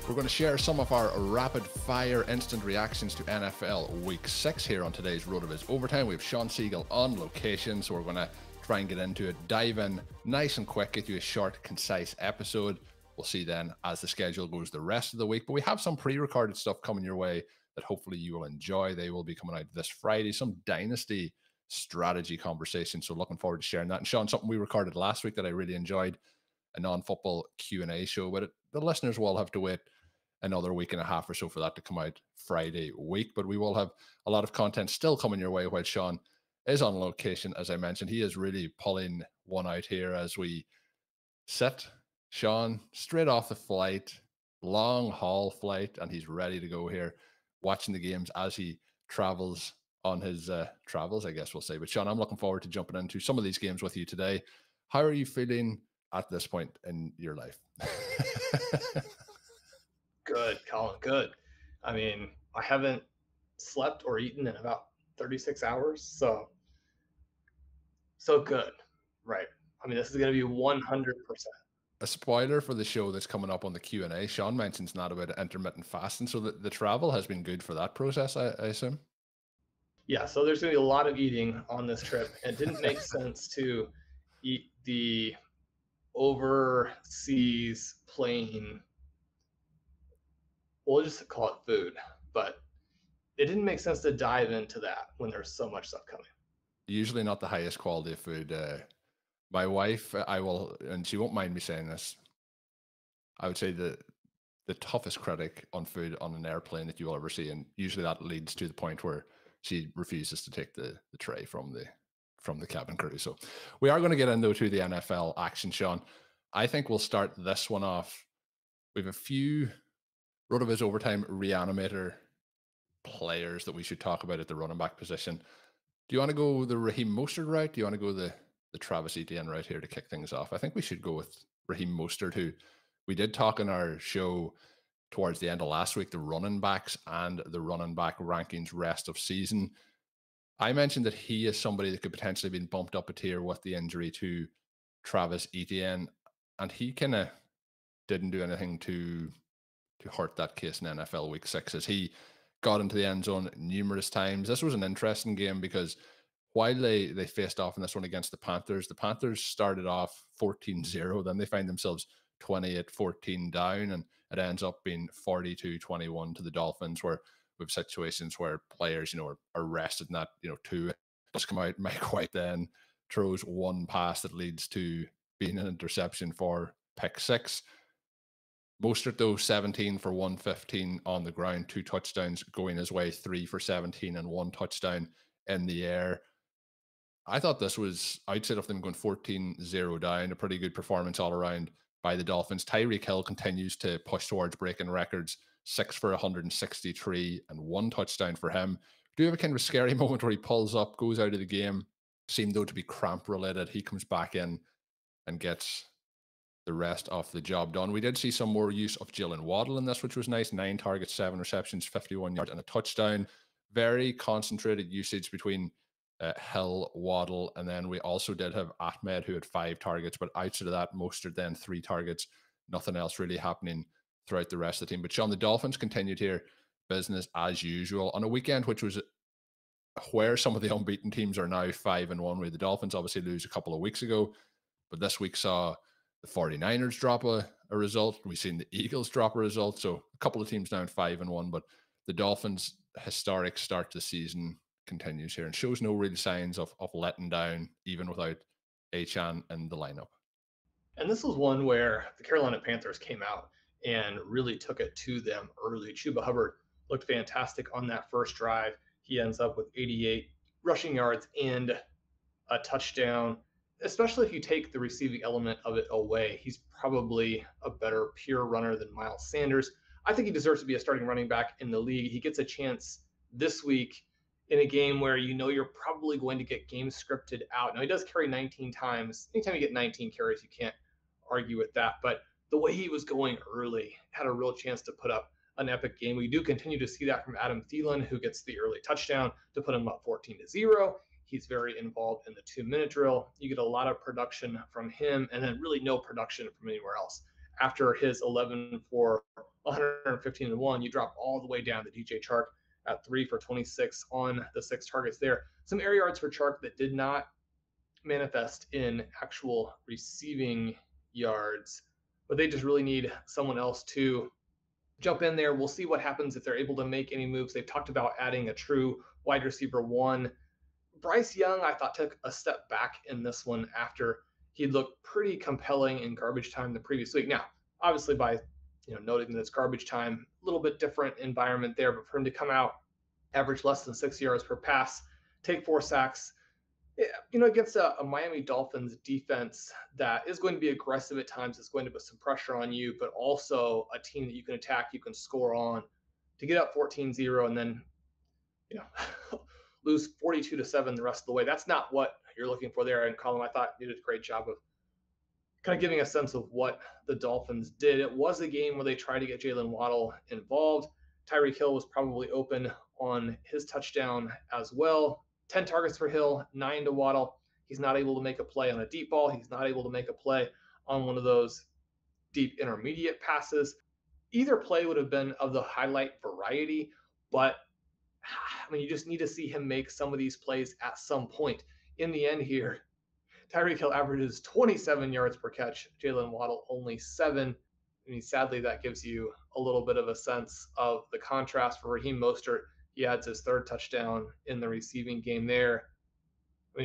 We're going to share some of our rapid-fire instant reactions to NFL Week 6 here on today's RotoViz Overtime. We have Shawn Siegele on location, so we're going to try and get into it, dive in nice and quick, get you a short, concise episode. We'll see then as the schedule goes the rest of the week. But we have some pre-recorded stuff coming your way that hopefully you will enjoy. They will be coming out this Friday, some dynasty strategy conversation. So looking forward to sharing that. And Shawn, something we recorded last week that I really enjoyed, a non-football Q&A show, but the listeners will have to wait another week and a half or so for that to come out Friday week. But we will have a lot of content still coming your way while Shawn is on location. As I mentioned, he is really pulling one out here as we sit. Shawn, straight off the flight, long haul flight, and he's ready to go here, watching the games as he travels on his travels, I guess we'll say. But Shawn, I'm looking forward to jumping into some of these games with you today. How are you feeling at this point in your life? Good, Colin, good. I mean, I haven't slept or eaten in about 36 hours, so good, right? I mean, this is going to be 100%. A spoiler for the show that's coming up on the Q&A, Shawn mentions not about intermittent fasting, so the travel has been good for that process, I assume? Yeah, so there's going to be a lot of eating on this trip. It didn't make sense to eat the overseas plane. We'll just call it food, but it didn't make sense to dive into that when there's so much stuff coming. Usually not the highest quality of food. My wife, I will, and she won't mind me saying this, I would say the toughest critic on food on an airplane that you will ever see, and usually that leads to the point where she refuses to take the tray from the cabin crew. So we are going to get into the NFL action, Shawn. I think we'll start this one off. We have a few RotoViz Overtime reanimator players that we should talk about at the running back position. Do you want to go the Raheem Mostert route? Do you want to go the Travis Etienne route here to kick things off? I think we should go with Raheem Mostert, who we did talk in our show towards the end of last week, the running backs and the running back rankings rest of season. I mentioned that he is somebody that could potentially be bumped up a tier with the injury to Travis Etienne, and he kind of didn't do anything to hurt that case in NFL Week 6 as he got into the end zone numerous times. This was an interesting game because while they faced off in this one against the Panthers started off 14-0, then they find themselves 28-14 down, and it ends up being 42-21 to the Dolphins, where we have situations where players, are rested in that, two does come out. Mike White then throws one pass that leads to being an interception for pick 6. Mostert, though, 17 for 115 on the ground, 2 touchdowns going his way, 3 for 17 and 1 touchdown in the air. I thought this was, outside of them going 14-0 down, a pretty good performance all around by the Dolphins. Tyreek Hill continues to push towards breaking records, 6 for 163 and 1 touchdown for him. Do you have a kind of scary moment where he pulls up, goes out of the game, seemed though to be cramp related. He comes back in and gets the rest of the job done. We did see some more use of Jaylen Waddle in this, which was nice. 9 targets, 7 receptions, 51 yards and a touchdown. Very concentrated usage between Hill, Waddle, and then we also did have Ahmed, who had 5 targets, but outside of that, Mostert then 3 targets. Nothing else really happening throughout the rest of the team. But Shawn, the Dolphins continued here, business as usual, on a weekend which was where some of the unbeaten teams are now 5-1. Where the Dolphins obviously lose a couple of weeks ago, but this week saw the 49ers drop a result. We've seen the Eagles drop a result. So a couple of teams down 5-1, but the Dolphins' historic start to the season continues here and shows no real signs of letting down, even without Achane in the lineup. And this was one where the Carolina Panthers came out and really took it to them early. Chuba Hubbard looked fantastic on that first drive. He ends up with 88 rushing yards and a touchdown. Especially if you take the receiving element of it away, he's probably a better pure runner than Miles Sanders. I think he deserves to be a starting running back in the league. He gets a chance this week in a game where you're probably going to get games scripted out. Now, he does carry 19 times. Anytime you get 19 carries, you can't argue with that. But the way he was going early, had a real chance to put up an epic game. We do continue to see that from Adam Theilen, who gets the early touchdown to put him up 14-0. He's very involved in the 2-minute drill. You get a lot of production from him and then really no production from anywhere else. After his 11 for 100 115-1. You drop all the way down to DJ Chark at 3 for 26 on the 6 targets there. Some air yards for Chark that did not manifest in actual receiving yards, but they just really need someone else to jump in there. We'll see what happens if they're able to make any moves. They've talked about adding a true wide receiver 1. Bryce Young, I thought, took a step back in this one after he looked pretty compelling in garbage time the previous week. Now, obviously, by noting that it's garbage time, a little bit different environment there, but for him to come out, average less than 6 yards per pass, take 4 sacks, against a Miami Dolphins defense that is going to be aggressive at times, is going to put some pressure on you, but also a team that you can attack, you can score on, to get up 14-0 and then lose 42-7 the rest of the way. That's not what you're looking for there. And Colm, I thought you did a great job of kind of giving a sense of what the Dolphins did. It was a game where they tried to get Jaylen Waddle involved. Tyreek Hill was probably open on his touchdown as well. 10 targets for Hill, 9 to Waddle. He's not able to make a play on a deep ball. He's not able to make a play on one of those deep intermediate passes. Either play would have been of the highlight variety, but you just need to see him make some of these plays at some point. In the end here, Tyreek Hill averages 27 yards per catch. Jaylen Waddle only 7. Sadly, that gives you a little bit of a sense of the contrast for Raheem Mostert. He adds his 3rd touchdown in the receiving game there.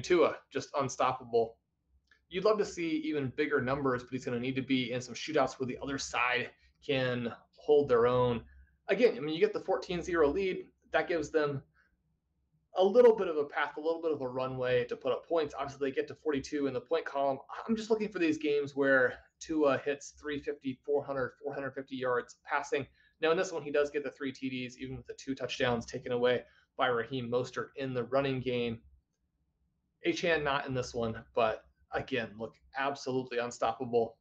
Tua, just unstoppable. You'd love to see even bigger numbers, but he's going to need to be in some shootouts where the other side can hold their own. Again, you get the 14-0 lead. That gives them a little bit of a path, a little bit of a runway to put up points. Obviously, they get to 42 in the point column. I'm just looking for these games where Tua hits 350, 400, 450 yards passing. Now, in this one, he does get the 3 TDs, even with the 2 touchdowns taken away by Raheem Mostert in the running game. Achane not in this one, but again, look, absolutely unstoppable.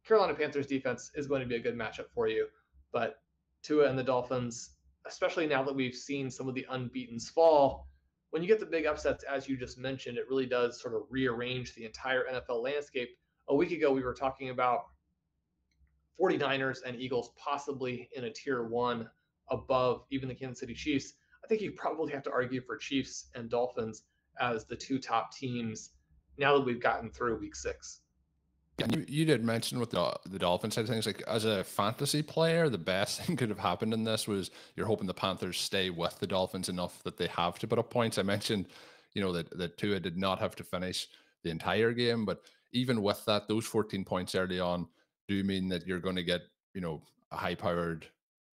Carolina Panthers defense is going to be a good matchup for you, but Tua and the Dolphins, especially now that we've seen some of the unbeatens fall, when you get the big upsets, as you just mentioned, it really does sort of rearrange the entire NFL landscape. A week ago, we were talking about 49ers and Eagles possibly in a tier 1 above even the Kansas City Chiefs. I think you probably have to argue for Chiefs and Dolphins as the 2 top teams now that we've gotten through week 6. And you did mention with the Dolphins side of things, like as a fantasy player, the best thing could have happened in this was you're hoping the Panthers stay with the Dolphins enough that they have to put up points. I mentioned, that Tua did not have to finish the entire game, but even with that, those 14 points early on do mean that you're going to get, a high-powered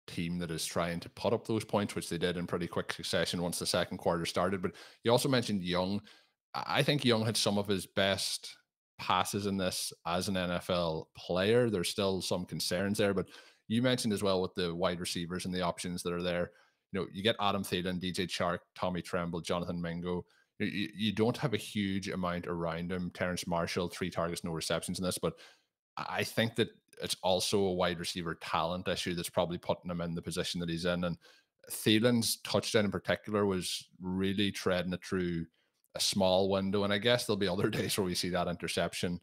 team that is trying to put up those points, which they did in pretty quick succession once the second quarter started. But you also mentioned Young. I think Young had some of his best passes in this as an NFL player. There's still some concerns there, but you mentioned as well with the wide receivers and the options that are there. You get Adam Thielen, DJ Chark, Tommy Tremble, Jonathan Mingo. You don't have a huge amount around him. Terrence Marshall, 3 targets, no receptions in this, but I think that it's also a wide receiver talent issue that's probably putting him in the position that he's in. And Thielen's touchdown in particular was really treading it through a small window. And I guess there'll be other days where we see that interception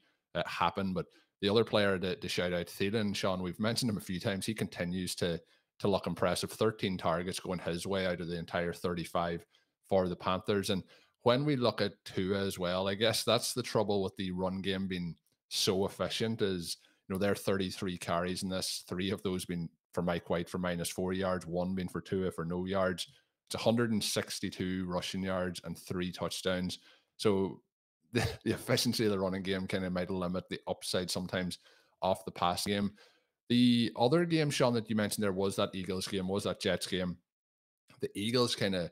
happen. But the other player to shout out, Theilen, Shawn, we've mentioned him a few times. He continues to look impressive. 13 targets going his way out of the entire 35 for the Panthers. And when we look at Tua as well, I guess that's the trouble with the run game being so efficient is, there are 33 carries in this, 3 of those being for Mike White for -4 yards, 1 being for Tua for no yards. It's 162 rushing yards and 3 touchdowns. So the efficiency of the running game kind of might limit the upside sometimes off the pass game. The other game, Shawn, that you mentioned there was that Eagles game, was that Jets game. The Eagles kind of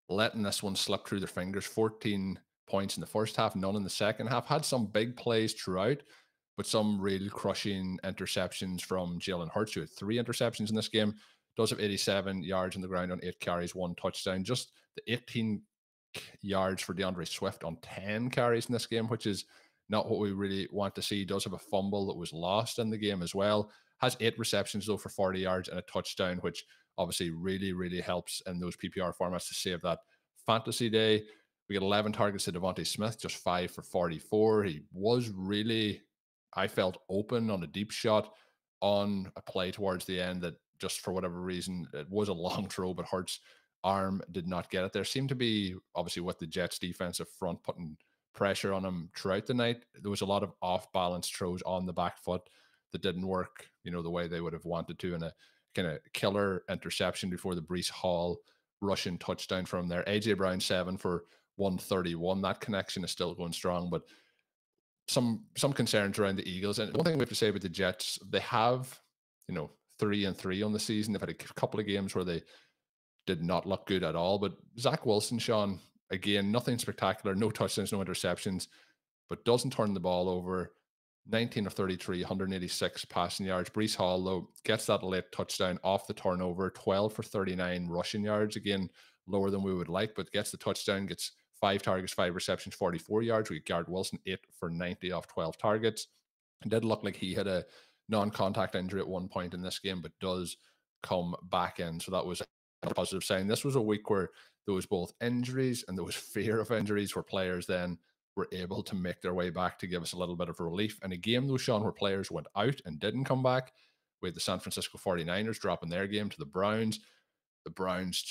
letting this one slip through their fingers. 14 points in the first half, none in the second half. Had some big plays throughout, but some real crushing interceptions from Jalen Hurts, who had 3 interceptions in this game. Does have 87 yards on the ground on 8 carries, 1 touchdown. Just the 18 yards for DeAndre Swift on 10 carries in this game, which is not what we really want to see. Does have a fumble that was lost in the game as well. Has 8 receptions, though, for 40 yards and a touchdown, which obviously really, really helps in those PPR formats to save that fantasy day. We got 11 targets to Devontae Smith, just 5 for 44. He was really, I felt, open on a deep shot on a play towards the end that just for whatever reason, it was a long throw, but Hurts' arm did not get it. There seemed to be, obviously, with the Jets' defensive front putting pressure on him throughout the night, there was a lot of off balance throws on the back foot that didn't work, the way they would have wanted to, and a kind of killer interception before the Breece Hall rushing touchdown from there. AJ Brown 7 for 131. That connection is still going strong, but some concerns around the Eagles. And one thing we have to say about the Jets, they have, 3-3 on the season. They've had a couple of games where they did not look good at all. But Zach Wilson, Shawn, again, nothing spectacular, no touchdowns, no interceptions, but doesn't turn the ball over. 19 of 33, 186 passing yards. Breece Hall, though, gets that late touchdown off the turnover, 12 for 39 rushing yards. Again, lower than we would like, but gets the touchdown, gets 5 targets, 5 receptions, 44 yards. We get Garrett Wilson, 8 for 90 off 12 targets. It did look like he had a non-contact injury at one point in this game, but does come back in. So that was a positive sign. This was a week where there was both injuries and there was fear of injuries, where players then were able to make their way back to give us a little bit of relief. And a game, though, Shawn, where players went out and didn't come back. We had the San Francisco 49ers dropping their game to the Browns. The Browns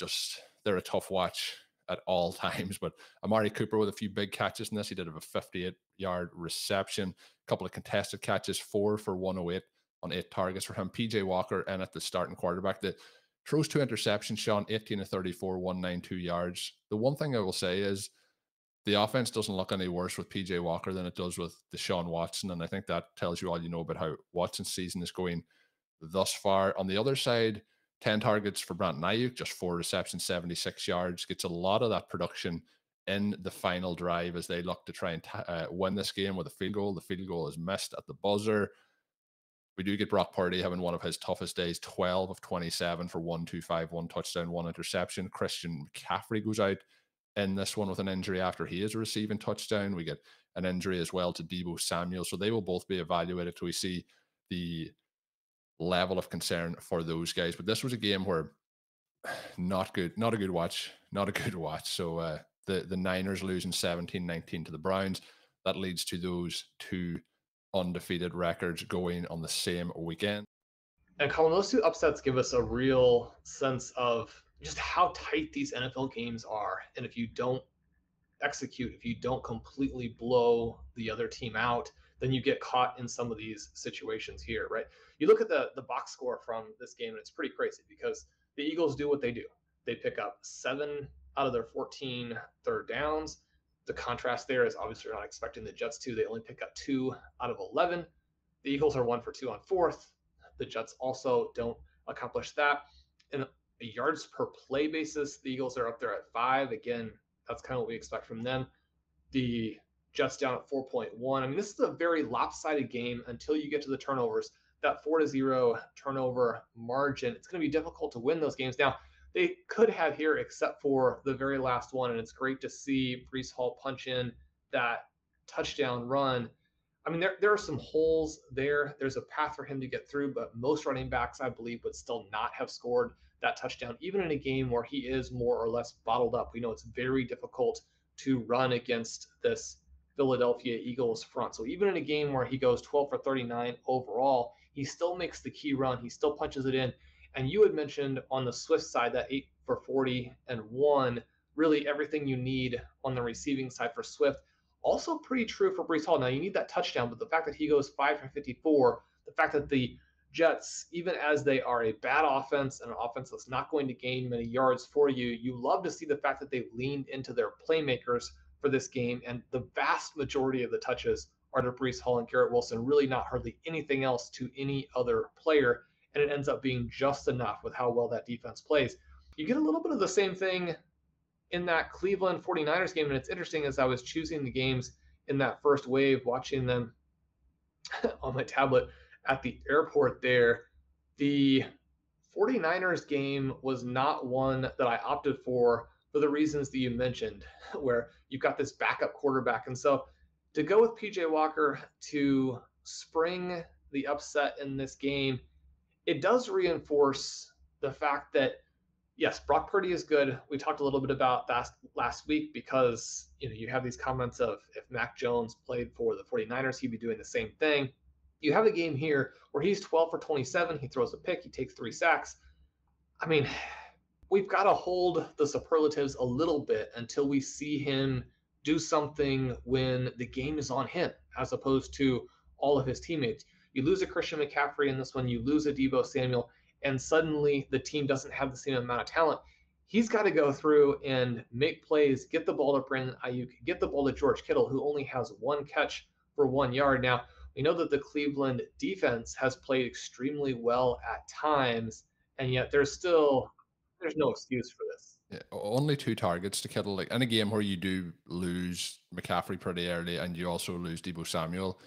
they're a tough watch at all times. But Amari Cooper with a few big catches in this. He did have a 58-yard reception, a couple of contested catches, 4 for 108 on 8 targets for him. PJ Walker and at the starting quarterback. The throws 2 interceptions, Shawn, 18 of 34, 192 yards. The one thing I will say is the offense doesn't look any worse with PJ Walker than it does with Deshaun Watson. And I think that tells you all you know about how Watson's season is going thus far. On the other side, 10 targets for Brandon Aiyuk, just 4 receptions, 76 yards. Gets a lot of that production in the final drive as they look to try and win this game with a field goal. The field goal is missed at the buzzer. We do get Brock Purdy having one of his toughest days, 12 of 27 for 125, 1 touchdown, 1 interception. Christian McCaffrey goes out in this one with an injury after he is a receiving touchdown. We get an injury as well to Deebo Samuel. So they will both be evaluated till we see the level of concern for those guys. But this was a game where not a good watch. So the Niners losing 17-19 to the Browns. That leads to those 2 undefeated records going on the same weekend. And Colm, those 2 upsets give us a real sense of just how tight these NFL games are. And if you don't execute, if you don't completely blow the other team out, then you get caught in some of these situations here, right? You look at the box score from this game, and it's pretty crazy because the Eagles do what they do. They pick up 7 out of their 14 third downs. The contrast there is obviously you're not expecting the Jets to. They only pick up 2 out of 11. The Eagles are 1 for 2 on 4th. The Jets also don't accomplish that. And a yards per play basis, the Eagles are up there at 5. Again, that's kind of what we expect from them. The Jets down at 4.1. I mean, this is a very lopsided game until you get to the turnovers. That 4-0 turnover margin, it's going to be difficult to win those games. Now, they could have here, except for the very last one, and it's great to see Breece Hall punch in that touchdown run. I mean, there are some holes there. There's a path for him to get through, but most running backs, I believe, would still not have scored that touchdown, even in a game where he is more or less bottled up. We know it's very difficult to run against this Philadelphia Eagles front. So even in a game where he goes 12 for 39 overall, he still makes the key run. He still punches it in. And you had mentioned on the Swift side that 8 for 40 and 1, really everything you need on the receiving side for Swift. Also pretty true for Breece Hall. Now, you need that touchdown, but the fact that he goes 5 for 54, the fact that the Jets, even as they are a bad offense and an offense that's not going to gain many yards for you, you love to see the fact that they've leaned into their playmakers for this game, and the vast majority of the touches are to Breece Hall and Garrett Wilson, really not hardly anything else to any other player, and it ends up being just enough with how well that defense plays. You get a little bit of the same thing in that Cleveland 49ers game, and it's interesting as I was choosing the games in that first wave, watching them on my tablet at the airport there, the 49ers game was not one that I opted for the reasons that you mentioned, where you've got this backup quarterback. And so to go with PJ Walker to spring the upset in this game, it does reinforce the fact that, yes, Brock Purdy is good. We talked a little bit about that last week because, you have these comments of if Mac Jones played for the 49ers, he'd be doing the same thing. You have a game here where he's 12 for 27. He throws a pick. He takes 3 sacks. I mean, we've got to hold the superlatives a little bit until we see him do something when the game is on him, as opposed to all of his teammates. You lose a Christian McCaffrey in this one, you lose a Deebo Samuel, and suddenly the team doesn't have the same amount of talent. He's got to go through and make plays, get the ball to Brandon Aiyuk, get the ball to George Kittle, who only has 1 catch for 1 yard. Now, we know that the Cleveland defense has played extremely well at times, and yet there's no excuse for this. Yeah, only 2 targets to Kittle. Like in a game where you do lose McCaffrey pretty early and you also lose Deebo Samuel,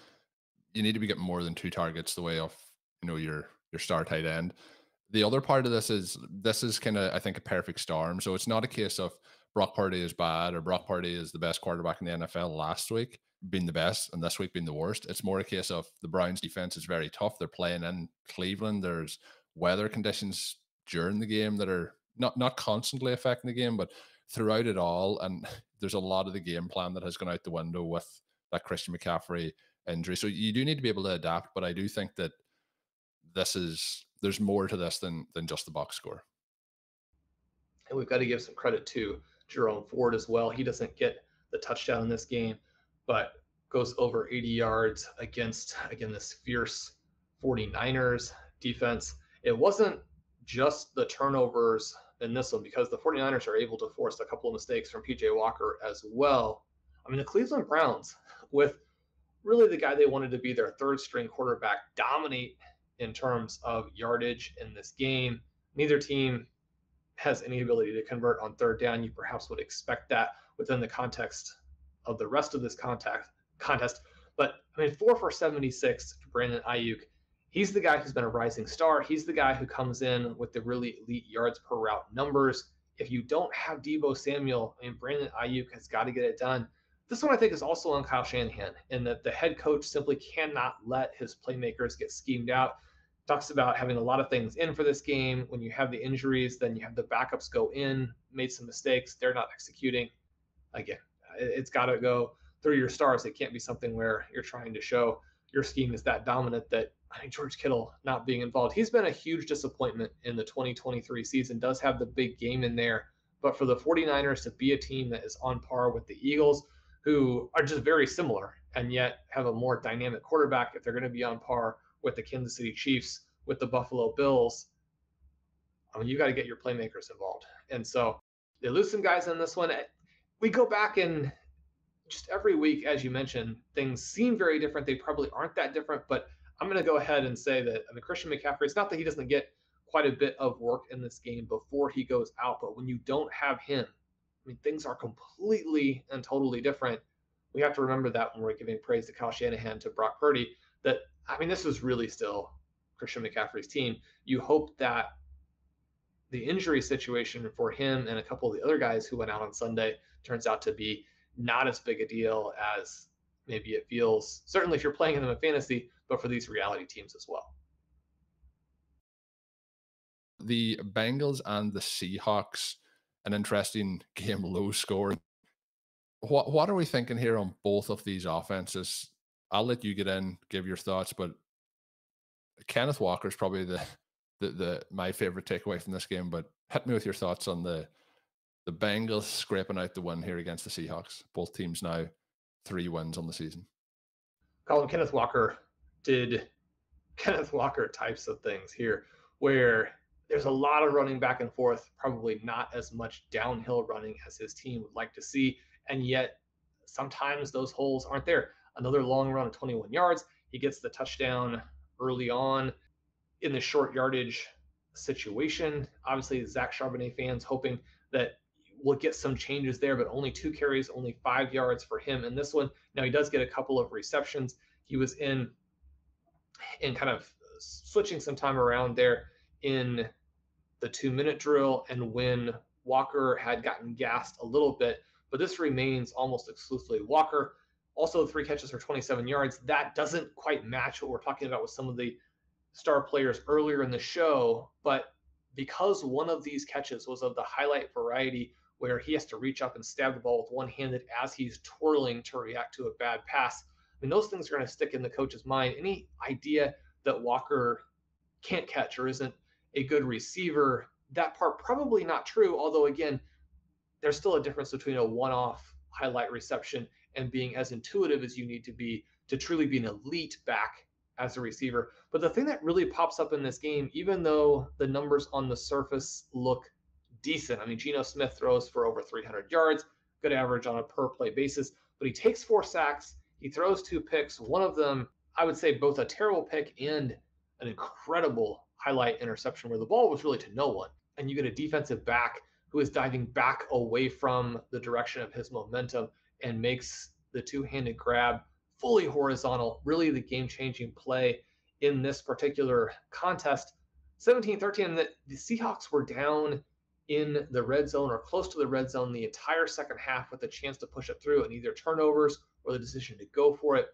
you need to be getting more than 2 targets the way of your star tight end. The other part of this is kind of, I think, a perfect storm. So it's not a case of Brock Purdy is bad or Brock Purdy is the best quarterback in the NFL last week being the best and this week being the worst. It's more a case of the Browns defense is very tough. They're playing in Cleveland. There's weather conditions during the game that are not constantly affecting the game, but throughout it all. And there's a lot of the game plan that has gone out the window with that Christian McCaffrey injury. So you do need to be able to adapt, but I do think that there's more to this than just the box score. And we've got to give some credit to Jerome Ford as well. He doesn't get the touchdown in this game, but goes over 80 yards against, again, this fierce 49ers defense. It wasn't just the turnovers in this one, because the 49ers are able to force a couple of mistakes from PJ Walker as well. I mean, the Cleveland Browns, with really the guy they wanted to be their third string quarterback, dominate in terms of yardage in this game. Neither team has any ability to convert on third down. You perhaps would expect that within the context of the rest of this contest. But I mean, 4 for 76 to Brandon Aiyuk. He's the guy who's been a rising star. He's the guy who comes in with the really elite yards per route numbers. If you don't have Deebo Samuel, I mean, Brandon Aiyuk has got to get it done. This one, I think, is also on Kyle Shanahan, in that the head coach simply cannot let his playmakers get schemed out. Talks about having a lot of things in for this game. When you have the injuries, then you have the backups go in, made some mistakes, they're not executing. Again, it's got to go through your stars. It can't be something where you're trying to show your scheme is that dominant that, I mean, George Kittle not being involved. He's been a huge disappointment in the 2023 season, does have the big game in there. But for the 49ers to be a team that is on par with the Eagles, who are just very similar and yet have a more dynamic quarterback, if they're going to be on par with the Kansas City Chiefs, with the Buffalo Bills, I mean, you got to get your playmakers involved. And so they lose some guys in this one. We go back and just every week, as you mentioned, things seem very different. They probably aren't that different, but I'm going to go ahead and say that, I mean, Christian McCaffrey, it's not that he doesn't get quite a bit of work in this game before he goes out, but when you don't have him, I mean, things are completely and totally different. We have to remember that when we're giving praise to Kyle Shanahan, to Brock Purdy, that, I mean, this is really still Christian McCaffrey's team. You hope that the injury situation for him and a couple of the other guys who went out on Sunday turns out to be not as big a deal as maybe it feels, certainly if you're playing them in fantasy, but for these reality teams as well. The Bengals and the Seahawks, an interesting game, low score. What are we thinking here on both of these offenses? I'll let you get in, give your thoughts, but Kenneth Walker is probably the my favorite takeaway from this game. But hit me with your thoughts on the Bengals scraping out the win here against the Seahawks. Both teams now 3 wins on the season. Colm, Kenneth Walker did Kenneth Walker types of things here, where there's a lot of running back and forth, probably not as much downhill running as his team would like to see. And yet sometimes those holes aren't there. Another long run of 21 yards. He gets the touchdown early on in the short yardage situation. Obviously, Zach Charbonnet fans hoping that we'll get some changes there, but only 2 carries, only 5 yards for him in this one. Now, he does get a couple of receptions. He was in kind of switching some time around there in the 2-minute drill, and when Walker had gotten gassed a little bit, but this remains almost exclusively Walker. Also 3 catches for 27 yards. That doesn't quite match what we're talking about with some of the star players earlier in the show, but because one of these catches was of the highlight variety where he has to reach up and stab the ball with one-handed as he's twirling to react to a bad pass, mean, those things are going to stick in the coach's mind. Any idea that Walker can't catch or isn't a good receiver, that part probably not true. Although, again, there's still a difference between a one-off highlight reception and being as intuitive as you need to be to truly be an elite back as a receiver. But the thing that really pops up in this game, even though the numbers on the surface look decent, I mean, Geno Smith throws for over 300 yards, good average on a per play basis, but he takes 4 sacks, he throws 2 picks, one of them, I would say both a terrible pick and an incredible highlight interception where the ball was really to no one. And you get a defensive back who is diving back away from the direction of his momentum and makes the two-handed grab fully horizontal, really the game-changing play in this particular contest. 17-13, the Seahawks were down in the red zone or close to the red zone the entire second half with a chance to push it through, and either turnovers or the decision to go for it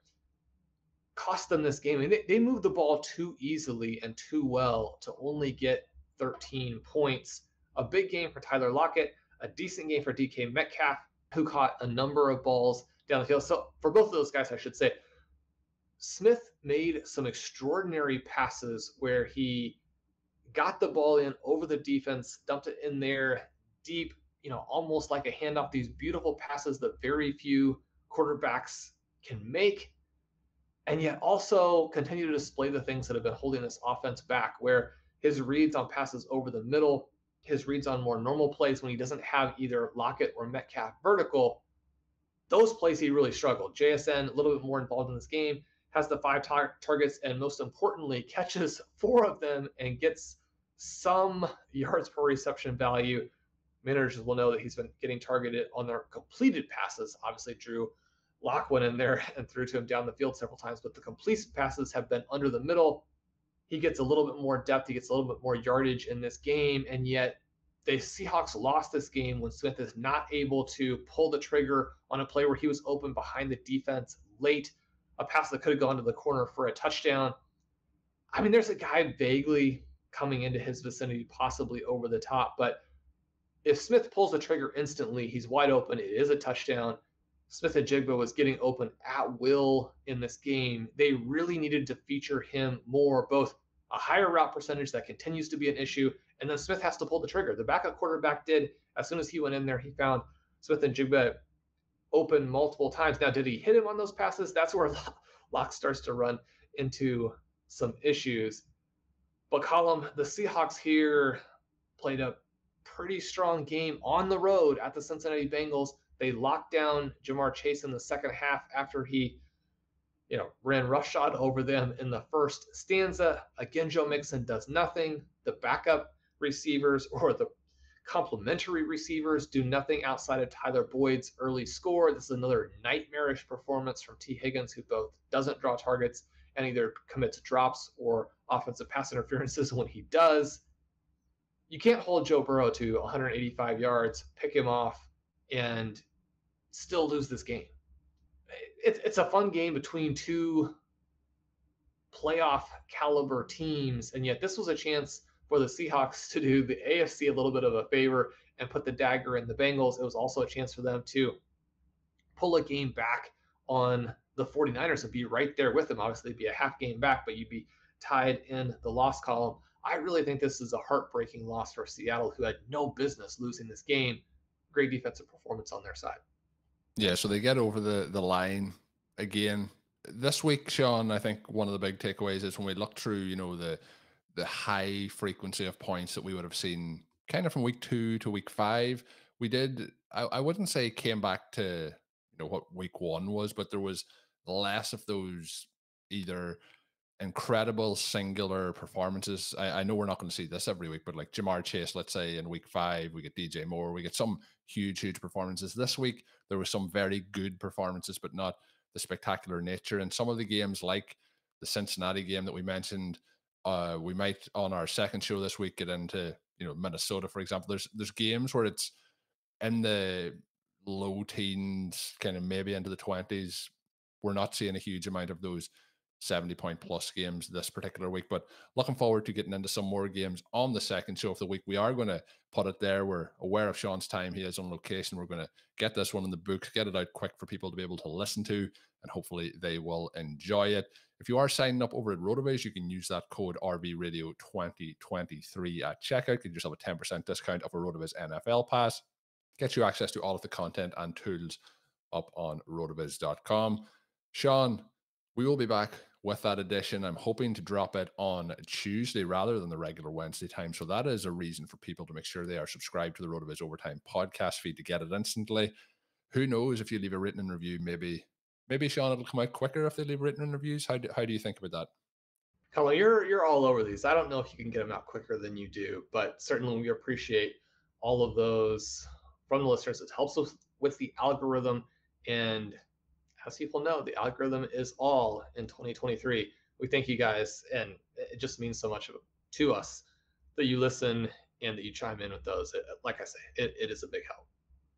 cost them this game. I mean, they moved the ball too easily and too well to only get 13 points. A big game for Tyler Lockett, a decent game for DK Metcalf, who caught a number of balls down the field. So for both of those guys, I should say, Smith made some extraordinary passes where he got the ball in over the defense, dumped it in there deep, almost like a handoff. These beautiful passes that very few quarterbacks can make, and yet also continue to display the things that have been holding this offense back, where his reads on passes over the middle, his reads on more normal plays when he doesn't have either Lockett or Metcalf vertical, those plays he really struggled. JSN, a little bit more involved in this game, has the 5 targets, and most importantly, catches 4 of them and gets some yards per reception value. Managers will know that he's been getting targeted on their completed passes. Obviously, Drew Lock went in there and threw to him down the field several times, but the completed passes have been under the middle. He gets a little bit more depth. He gets a little bit more yardage in this game, and yet the Seahawks lost this game when Smith is not able to pull the trigger on a play where he was open behind the defense late, a pass that could have gone to the corner for a touchdown. I mean, there's a guy vaguely coming into his vicinity, possibly over the top, but if Smith pulls the trigger instantly, he's wide open. It is a touchdown. Smith-Njigba was getting open at will in this game. They really needed to feature him more, both a higher route percentage that continues to be an issue, and then Smith has to pull the trigger. The backup quarterback did. As soon as he went in there, he found Smith-Njigba open multiple times. Now, did he hit him on those passes? That's where Lock starts to run into some issues. But Colm, the Seahawks here played a pretty strong game on the road at the Cincinnati Bengals. They locked down Jamar Chase in the second half after he, ran roughshod over them in the first stanza. Again, Joe Mixon does nothing. The backup receivers or the complementary receivers do nothing outside of Tyler Boyd's early score. This is another nightmarish performance from T. Higgins, who both doesn't draw targets and either commits drops or offensive pass interferences when he does. You can't hold Joe Burrow to 185 yards, pick him off, and still lose this game. It's a fun game between two playoff caliber teams, and yet this was a chance for the Seahawks to do the AFC a little bit of a favor and put the dagger in the Bengals. It was also a chance for them to pull a game back on the 49ers and be right there with them. Obviously, it'd be a half game back, but you'd be tied in the loss column. I really think this is a heartbreaking loss for Seattle, who had no business losing this game. Great defensive performance on their side. Yeah, so they get over the line again. This week, Shawn, I think one of the big takeaways is when we look through, the high frequency of points that we would have seen kind of from week 2 to week 5. We did, I wouldn't say came back to, what week 1 was, but there was less of those either incredible singular performances. I know we're not going to see this every week, but like Jamar Chase, let's say in week 5, we get DJ Moore, we get some huge performances. This week, there was some very good performances, but not the spectacular nature. And some of the games like the Cincinnati game that we mentioned, we might on our second show this week get into, Minnesota, for example. There's games where it's in the low teens, kind of maybe into the 20s. We're not seeing a huge amount of those 70-point plus games this particular week, but looking forward to getting into some more games on the second show of the week. We are going to put it there. We're aware of Shawn's time. He is on location. We're going to get this one in the books, get it out quick for people to be able to listen to and hopefully they will enjoy it. If you are signing up over at RotoViz, you can use that code RVRadio2023 at checkout. Get yourself a 10% discount of a RotoViz NFL pass. Get you access to all of the content and tools up on rotoviz.com. Shawn, we will be back with that edition. I'm hoping to drop it on Tuesday rather than the regular Wednesday time. So that is a reason for people to make sure they are subscribed to the RotoViz Overtime podcast feed to get it instantly. Who knows, if you leave a written review, maybe Shawn, it'll come out quicker if they leave written reviews. How do you think about that? Colm, you're all over these. I don't know if you can get them out quicker than you do, but certainly we appreciate all of those from the listeners. It helps us with the algorithm, and as people know, the algorithm is all in 2023. We thank you guys, and it just means so much to us that you listen and that you chime in with those. Like I say, it is a big help.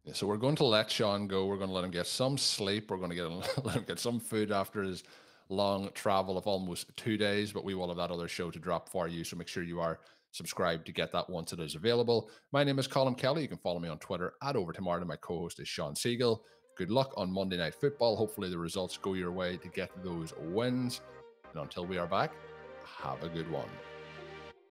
Yeah, so we're going to let Shawn go. We're going to let him get some sleep. We're going to let him get some food after his long travel of almost 2 days, but we will have that other show to drop for you. So make sure you are subscribed to get that once it is available. My name is Colm Kelly. You can follow me on Twitter at @OverToMartin. My co-host is Shawn Siegele. Good luck on Monday Night Football. Hopefully the results go your way to get those wins. And until we are back, have a good one.